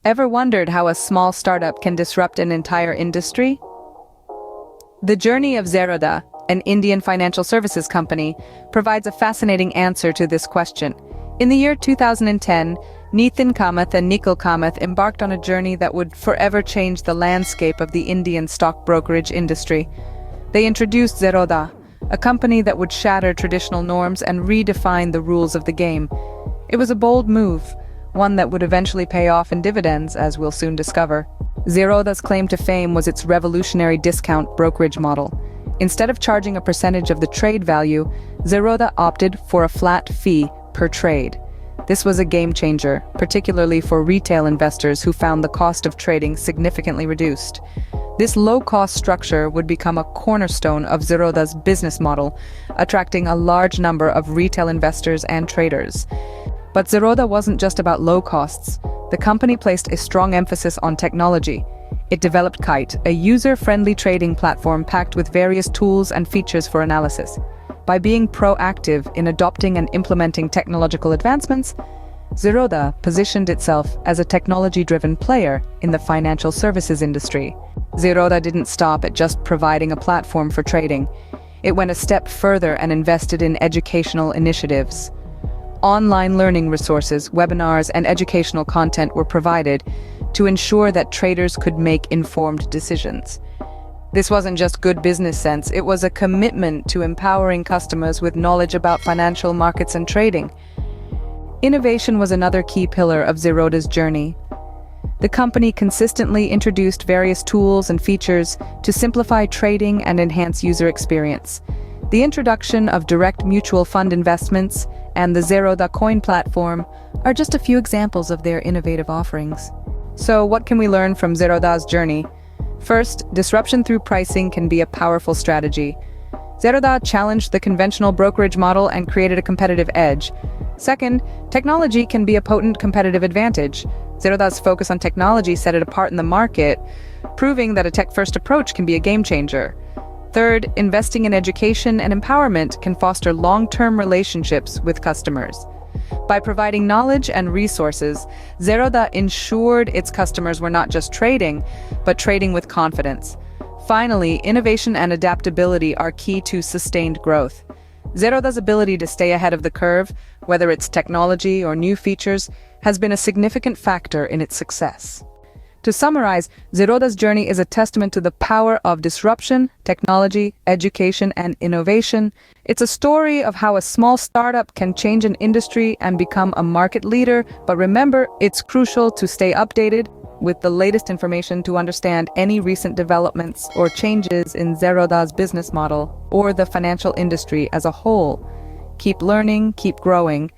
Ever wondered how a small startup can disrupt an entire industry? The journey of Zerodha, an Indian financial services company, provides a fascinating answer to this question. In the year 2010, Nithin Kamath and Nikhil Kamath embarked on a journey that would forever change the landscape of the Indian stock brokerage industry. They introduced Zerodha, a company that would shatter traditional norms and redefine the rules of the game. It was a bold move, one that would eventually pay off in dividends, as we'll soon discover. Zerodha's claim to fame was its revolutionary discount brokerage model. Instead of charging a percentage of the trade value, Zerodha opted for a flat fee per trade. This was a game changer, particularly for retail investors who found the cost of trading significantly reduced. This low-cost structure would become a cornerstone of Zerodha's business model, attracting a large number of retail investors and traders. But Zerodha wasn't just about low costs. The company placed a strong emphasis on technology. It developed Kite, a user-friendly trading platform packed with various tools and features for analysis. By being proactive in adopting and implementing technological advancements, Zerodha positioned itself as a technology-driven player in the financial services industry. Zerodha didn't stop at just providing a platform for trading. It went a step further and invested in educational initiatives. Online learning resources, webinars, and educational content were provided to ensure that traders could make informed decisions. This wasn't just good business sense, it was a commitment to empowering customers with knowledge about financial markets and trading. Innovation was another key pillar of Zerodha's journey. The company consistently introduced various tools and features to simplify trading and enhance user experience. The introduction of direct mutual fund investments and the Zerodha coin platform are just a few examples of their innovative offerings. So what can we learn from Zerodha's journey? First, disruption through pricing can be a powerful strategy. Zerodha challenged the conventional brokerage model and created a competitive edge. Second, technology can be a potent competitive advantage. Zerodha's focus on technology set it apart in the market, proving that a tech-first approach can be a game changer. Third, investing in education and empowerment can foster long-term relationships with customers. By providing knowledge and resources, Zerodha ensured its customers were not just trading, but trading with confidence. Finally, innovation and adaptability are key to sustained growth. Zerodha's ability to stay ahead of the curve, whether it's technology or new features, has been a significant factor in its success. To summarize, Zerodha's journey is a testament to the power of disruption, technology, education, and innovation. It's a story of how a small startup can change an industry and become a market leader, but remember, it's crucial to stay updated with the latest information to understand any recent developments or changes in Zerodha's business model or the financial industry as a whole. Keep learning, keep growing,